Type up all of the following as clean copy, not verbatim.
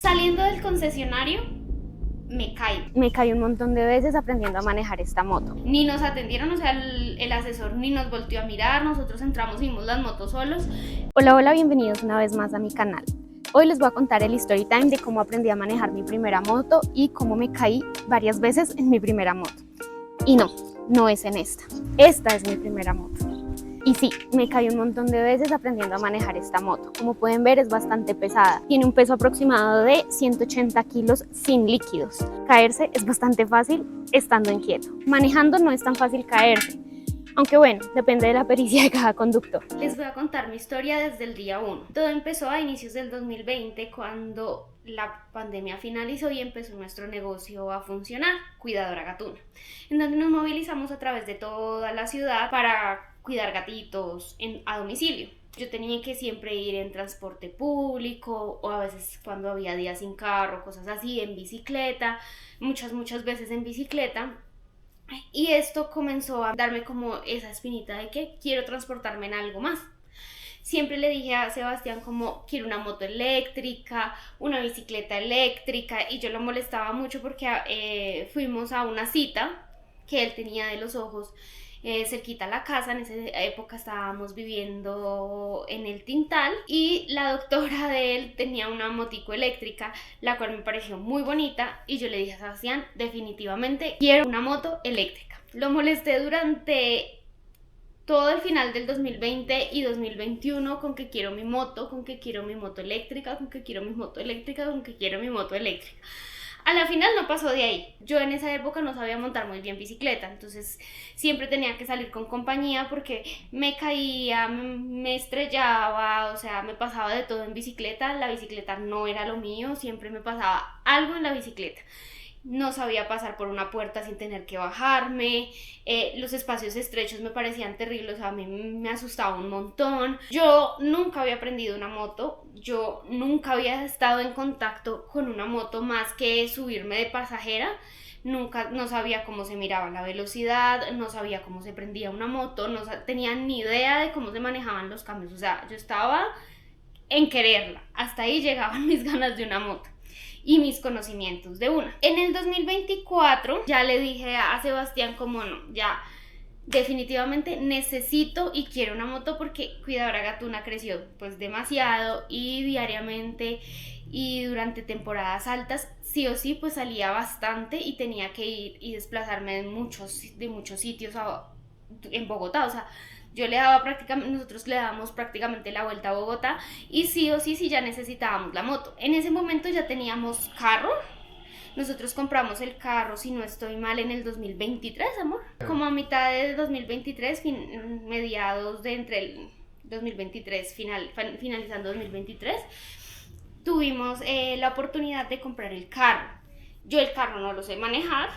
Saliendo del concesionario, me caí. Me caí un montón de veces aprendiendo a manejar esta moto. Ni nos atendieron, o sea, el asesor ni nos volteó a mirar, nosotros entramos y vimos las motos solos. Hola, bienvenidos una vez más a mi canal. Hoy les voy a contar el story time de cómo aprendí a manejar mi primera moto y cómo me caí varias veces en mi primera moto. Y no es en esta. Esta es mi primera moto. Y sí, me caí un montón de veces aprendiendo a manejar esta moto. Como pueden ver, es bastante pesada. Tiene un peso aproximado de 180 kilos sin líquidos. Caerse es bastante fácil estando inquieto. Manejando no es tan fácil caerse. Aunque bueno, depende de la pericia de cada conductor. Les voy a contar mi historia desde el día 1. Todo empezó a inicios del 2020 cuando la pandemia finalizó y empezó nuestro negocio a funcionar, Cuidadora Gatuna, en donde nos movilizamos a través de toda la ciudad para cuidar gatitos a domicilio. Yo tenía que siempre ir en transporte público o a veces cuando había días sin carro, cosas así, en bicicleta, muchas veces en bicicleta. Y esto comenzó a darme como esa espinita de que quiero transportarme en algo más. Siempre le dije a Sebastián como quiero una moto eléctrica, una bicicleta eléctrica, y yo lo molestaba mucho porque fuimos a una cita que él tenía de los ojos cerquita a la casa. En esa época estábamos viviendo en el Tintal y la doctora de él tenía una motico eléctrica, la cual me pareció muy bonita, y yo le dije a Sebastián, definitivamente quiero una moto eléctrica. Lo molesté durante todo el final del 2020 y 2021 con que quiero mi moto, con que quiero mi moto eléctrica, con que quiero mi moto eléctrica, con que quiero mi moto eléctrica. A la final no pasó de ahí. Yo en esa época no sabía montar muy bien bicicleta, entonces siempre tenía que salir con compañía porque me caía, me estrellaba, o sea, me pasaba de todo en bicicleta. La bicicleta no era lo mío, siempre me pasaba algo en la bicicleta. No sabía pasar por una puerta sin tener que bajarme, los espacios estrechos me parecían terribles, o sea, a mí me asustaba un montón. Yo nunca había aprendido una moto, yo nunca había estado en contacto con una moto más que subirme de pasajera. Nunca, no sabía cómo se miraba la velocidad, no sabía cómo se prendía una moto, no tenía ni idea de cómo se manejaban los cambios, o sea, yo estaba en quererla, hasta ahí llegaban mis ganas de una moto y mis conocimientos de una. En el 2024 ya le dije a Sebastián como no, ya definitivamente necesito y quiero una moto porque Cuidadora Gatuna creció pues demasiado y diariamente y durante temporadas altas sí o sí pues salía bastante y tenía que ir y desplazarme de muchos sitios en Bogotá, o sea, nosotros le dábamos prácticamente la vuelta a Bogotá y sí o sí ya necesitábamos la moto. En ese momento ya teníamos carro. Nosotros compramos el carro, si no estoy mal, en el 2023, amor. Como a mitad de 2023, mediados de entre el 2023, finalizando 2023, tuvimos la oportunidad de comprar el carro. Yo el carro no lo sé manejar,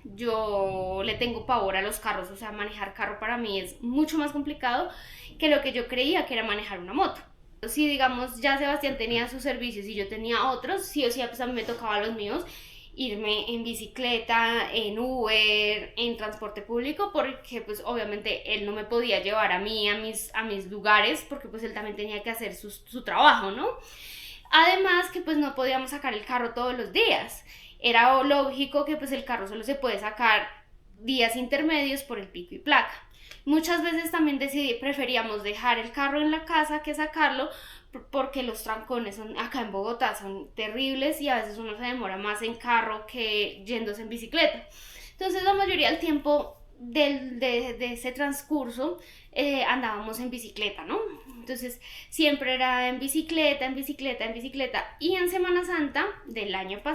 yo le tengo pavor a los carros, o sea, manejar carro para mí es mucho más complicado que lo que yo creía que era manejar una moto. Si digamos ya Sebastián tenía sus servicios y yo tenía otros, sí o sí pues a mí me tocaba los míos, irme en bicicleta, en Uber, en transporte público, porque pues obviamente él no me podía llevar a mí a mis lugares, porque pues él también tenía que hacer su trabajo, ¿no? Además que pues no podíamos sacar el carro todos los días. Era lógico que pues el carro solo se puede sacar días intermedios por el pico y placa. Muchas veces también preferíamos dejar el carro en la casa que sacarlo porque los trancones acá en Bogotá son terribles y a veces uno se demora más en carro que yéndose en bicicleta. Entonces la mayoría del tiempo de ese transcurso andábamos en bicicleta, ¿no? Entonces siempre era en bicicleta. Y en Semana Santa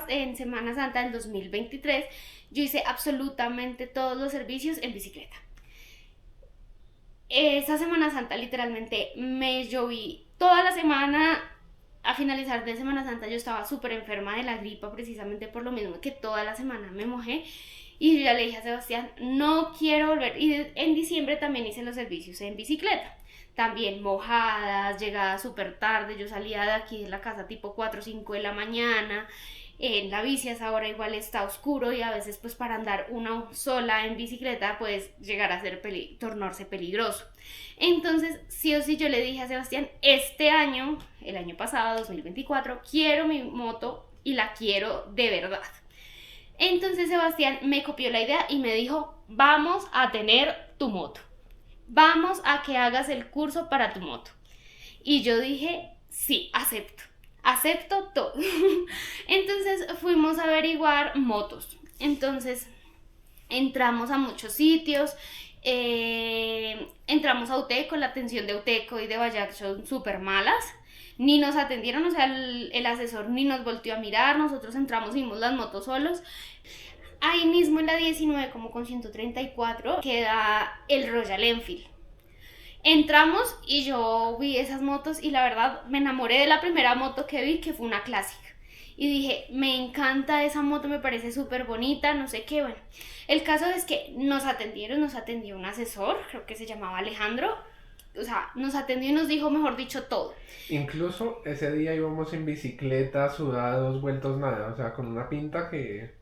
en Semana Santa del 2023 yo hice absolutamente todos los servicios en bicicleta. Esa Semana Santa literalmente me lloví toda la semana. A finalizar de Semana Santa yo estaba súper enferma de la gripa, precisamente por lo mismo que toda la semana me mojé. Y yo ya le dije a Sebastián, no quiero volver. Y en diciembre también hice los servicios en bicicleta. También mojadas, llegadas súper tarde. Yo salía de aquí de la casa tipo 4 o 5 de la mañana. En la bici a esa hora igual está oscuro y a veces pues para andar una sola en bicicleta pues llegar a tornarse peligroso. Entonces sí o sí yo le dije a Sebastián, este año, el año pasado, 2024, quiero mi moto y la quiero de verdad. Entonces Sebastián me copió la idea y me dijo, vamos a tener tu moto, vamos a que hagas el curso para tu moto. Y yo dije, sí, acepto todo. Entonces fuimos a averiguar motos. Entonces entramos a muchos sitios, entramos a Uteco, la atención de Uteco y de Bajaj son súper malas. Ni nos atendieron, o sea, el asesor ni nos volteó a mirar, nosotros entramos y vimos las motos solos. Ahí mismo en la 19, como con 134, queda el Royal Enfield. Entramos y yo vi esas motos y la verdad me enamoré de la primera moto que vi, que fue una clásica. Y dije, me encanta esa moto, me parece súper bonita, no sé qué, bueno. El caso es que nos atendió un asesor, creo que se llamaba Alejandro. O sea, nos atendió y nos dijo, mejor dicho, todo. Incluso ese día íbamos en bicicleta, sudados, vueltos nada, o sea, con una pinta que...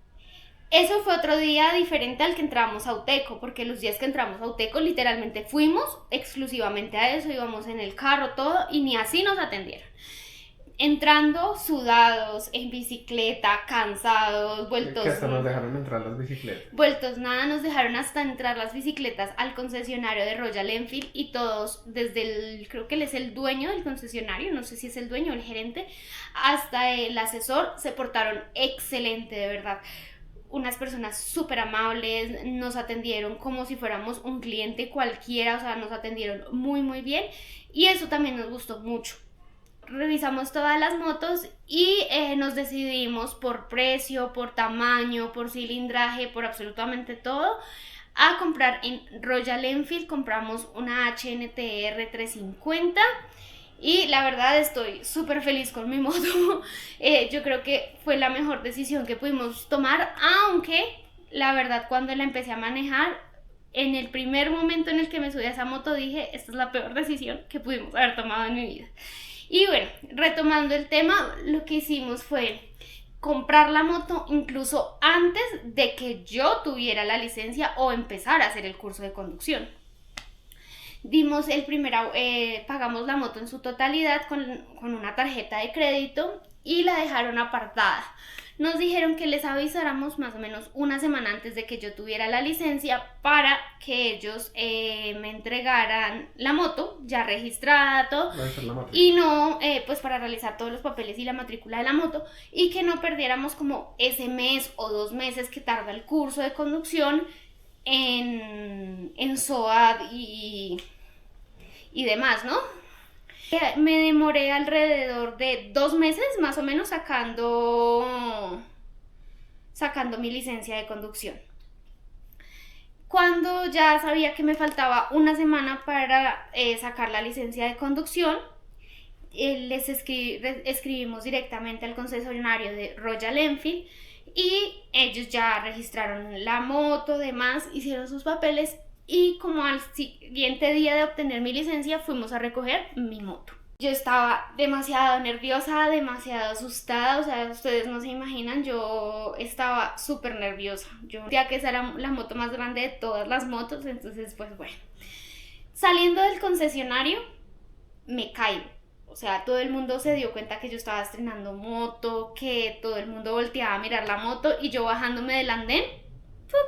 Eso fue otro día diferente al que entramos a Uteco, porque los días que entramos a Uteco literalmente fuimos exclusivamente a eso, íbamos en el carro, todo, y ni así nos atendieron. Entrando sudados, en bicicleta, cansados, vueltos... Que hasta nos dejaron entrar las bicicletas. Vueltos nada, nos dejaron hasta entrar las bicicletas al concesionario de Royal Enfield y todos, desde el, creo que él es el dueño del concesionario, no sé si es el dueño o el gerente, hasta el asesor, se portaron excelente, de verdad. Unas personas súper amables, nos atendieron como si fuéramos un cliente cualquiera, o sea, nos atendieron muy muy bien y eso también nos gustó mucho. Revisamos todas las motos y nos decidimos por precio, por tamaño, por cilindraje, por absolutamente todo a comprar en Royal Enfield. Compramos una HNTR 350 y la verdad estoy súper feliz con mi moto. Yo creo que fue la mejor decisión que pudimos tomar, aunque la verdad cuando la empecé a manejar, en el primer momento en el que me subí a esa moto dije, esta es la peor decisión que pudimos haber tomado en mi vida. Y bueno, retomando el tema, lo que hicimos fue comprar la moto incluso antes de que yo tuviera la licencia o empezar a hacer el curso de conducción. Pagamos la moto en su totalidad con una tarjeta de crédito y la dejaron apartada. Nos dijeron que les avisáramos más o menos una semana antes de que yo tuviera la licencia para que ellos me entregaran la moto ya registrada, todo, y no, pues para realizar todos los papeles y la matrícula de la moto y que no perdiéramos como ese mes o 2 meses que tarda el curso de conducción en SOAD y demás, ¿no? Me demoré alrededor de 2 meses más o menos sacando mi licencia de conducción. Cuando ya sabía que me faltaba una semana para sacar la licencia de conducción, escribimos directamente al concesionario de Royal Enfield y ellos ya registraron la moto, demás, hicieron sus papeles. Y como al siguiente día de obtener mi licencia fuimos a recoger mi moto. Yo estaba demasiado nerviosa, demasiado asustada, o sea, ustedes no se imaginan, yo estaba súper nerviosa. Yo sentía que esa era la moto más grande de todas las motos, entonces pues bueno. Saliendo del concesionario me caigo, o sea, todo el mundo se dio cuenta que yo estaba estrenando moto, que todo el mundo volteaba a mirar la moto y yo bajándome del andén, ¡pum!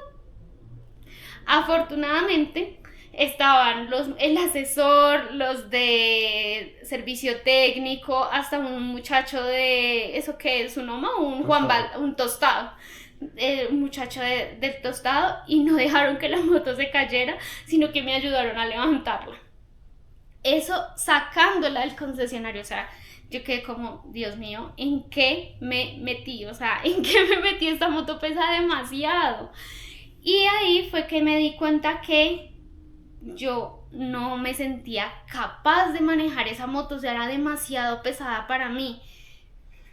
Afortunadamente estaban el asesor, los de servicio técnico, hasta un muchacho de, ¿eso qué es? ¿Un Oma? Un tostado. Un muchacho del tostado y no dejaron que la moto se cayera, sino que me ayudaron a levantarla. Eso sacándola del concesionario, o sea, yo quedé como, Dios mío, ¿en qué me metí? O sea, ¿en qué me metí? Esta moto pesa demasiado. Y ahí fue que me di cuenta que yo no me sentía capaz de manejar esa moto, o sea, era demasiado pesada para mí.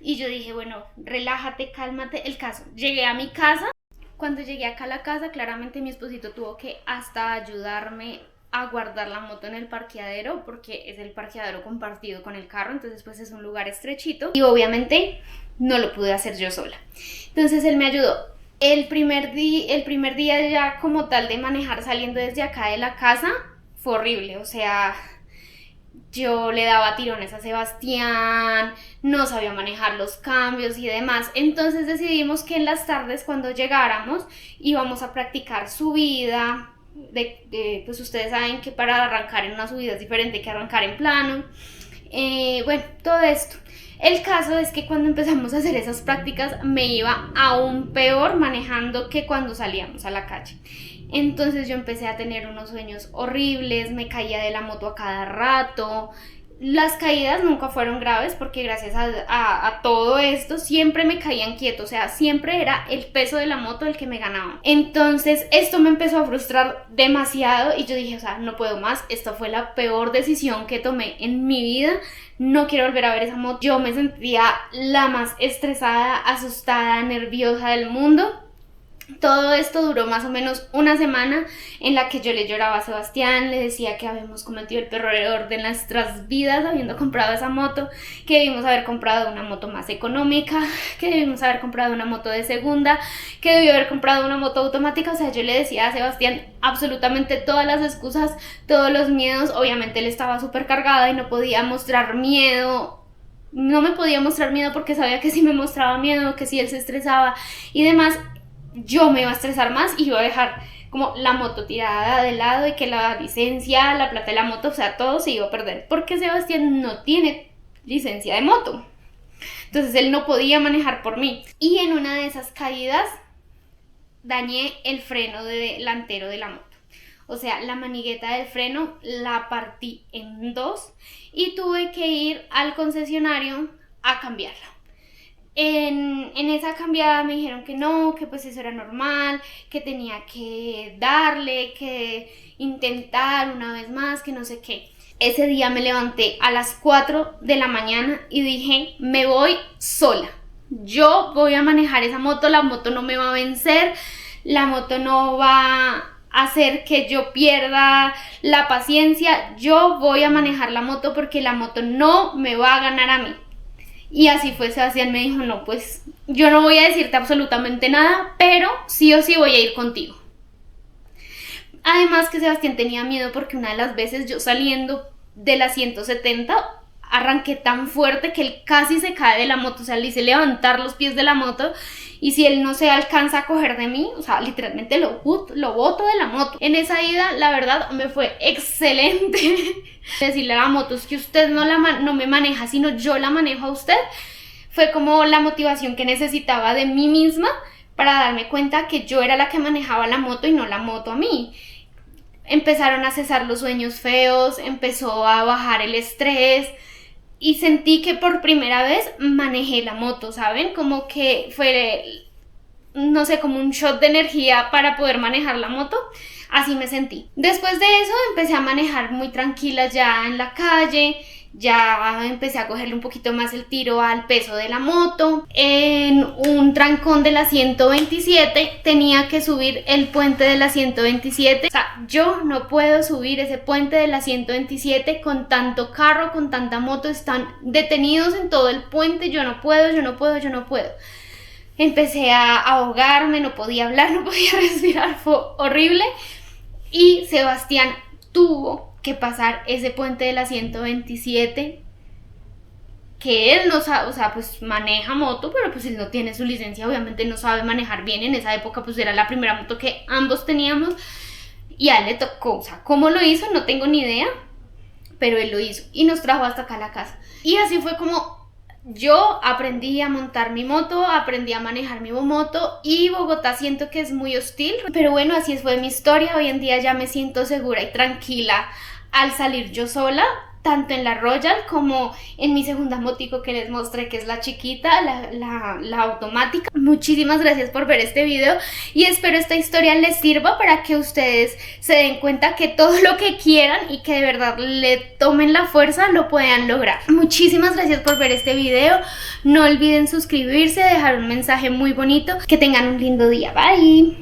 Y yo dije, bueno, relájate, cálmate. El caso, llegué a mi casa. Cuando llegué acá a la casa, claramente mi esposito tuvo que hasta ayudarme a guardar la moto en el parqueadero, porque es el parqueadero compartido con el carro, entonces pues es un lugar estrechito. Y obviamente no lo pude hacer yo sola. Entonces él me ayudó. El primer día ya como tal de manejar saliendo desde acá de la casa fue horrible, o sea, yo le daba tirones a Sebastián, no sabía manejar los cambios y demás. Entonces decidimos que en las tardes, cuando llegáramos, íbamos a practicar subida. Pues ustedes saben que para arrancar en una subida es diferente que arrancar en plano. Bueno, todo esto. El caso es que cuando empezamos a hacer esas prácticas me iba aún peor manejando que cuando salíamos a la calle. Entonces yo empecé a tener unos sueños horribles, me caía de la moto a cada rato. Las caídas nunca fueron graves porque gracias a todo esto siempre me caían quieto, o sea, siempre era el peso de la moto el que me ganaba. Entonces esto me empezó a frustrar demasiado y yo dije, o sea, no puedo más, esta fue la peor decisión que tomé en mi vida, no quiero volver a ver esa moto. Yo me sentía la más estresada, asustada, nerviosa del mundo. Todo esto duró más o menos una semana en la que yo le lloraba a Sebastián, le decía que habíamos cometido el peor error de nuestras vidas habiendo comprado esa moto, que debimos haber comprado una moto más económica, que debimos haber comprado una moto de segunda, que debió haber comprado una moto automática. O sea, yo le decía a Sebastián absolutamente todas las excusas, todos los miedos. Obviamente él estaba súper cargada y no podía mostrar miedo. No me podía mostrar miedo porque sabía que si me mostraba miedo, que si él se estresaba y demás, yo me iba a estresar más y iba a dejar como la moto tirada de lado y que la licencia, la plata de la moto, o sea, todo se iba a perder porque Sebastián no tiene licencia de moto. Entonces él no podía manejar por mí. Y en una de esas caídas dañé el freno delantero de la moto. O sea, la manigueta del freno la partí en dos y tuve que ir al concesionario a cambiarla. En esa cambiada me dijeron que no, que pues eso era normal, que tenía que darle, que intentar una vez más, que no sé qué. Ese día me levanté a las 4 de la mañana y dije, me voy sola. Yo voy a manejar esa moto, la moto no me va a vencer, la moto no va a hacer que yo pierda la paciencia. Yo voy a manejar la moto porque la moto no me va a ganar a mí. Y así fue. Sebastián me dijo, no, pues yo no voy a decirte absolutamente nada, pero sí o sí voy a ir contigo. Además que Sebastián tenía miedo porque una de las veces yo saliendo de la 170 arranqué tan fuerte que él casi se cae de la moto, o sea, le hice levantar los pies de la moto y si él no se alcanza a coger de mí, o sea, literalmente lo boto de la moto. En esa ida, la verdad, me fue excelente decirle a la moto, es que usted no me maneja, sino yo la manejo a usted. Fue como la motivación que necesitaba de mí misma para darme cuenta que yo era la que manejaba la moto y no la moto a mí. Empezaron a cesar los sueños feos, empezó a bajar el estrés y sentí que por primera vez manejé la moto, ¿saben? Como que fue, no sé, como un shot de energía para poder manejar la moto. Así me sentí. Después de eso empecé a manejar muy tranquila ya en la calle. Ya empecé a cogerle un poquito más el tiro al peso de la moto. En un trancón de la 127 tenía que subir el puente de la 127. O sea, yo no puedo subir ese puente de la 127 con tanto carro, con tanta moto. Están detenidos en todo el puente. Yo no puedo. Empecé a ahogarme, no podía hablar, no podía respirar. Fue horrible. Y Sebastián tuvo que pasar ese puente de la 127, que él no sabe, o sea, pues maneja moto, pero pues él no tiene su licencia, obviamente no sabe manejar bien. En esa época pues era la primera moto que ambos teníamos y a él le tocó, o sea, ¿cómo lo hizo? No tengo ni idea, pero él lo hizo y nos trajo hasta acá a la casa. Y así fue como yo aprendí a montar mi moto, aprendí a manejar mi moto, y Bogotá siento que es muy hostil, pero bueno, así fue mi historia. Hoy en día ya me siento segura y tranquila al salir yo sola, tanto en la Royal como en mi segunda motico que les mostré, que es la chiquita, la automática. Muchísimas gracias por ver este video y espero esta historia les sirva para que ustedes se den cuenta que todo lo que quieran y que de verdad le tomen la fuerza lo puedan lograr. Muchísimas gracias por ver este video. No olviden suscribirse, dejar un mensaje muy bonito. Que tengan un lindo día. Bye.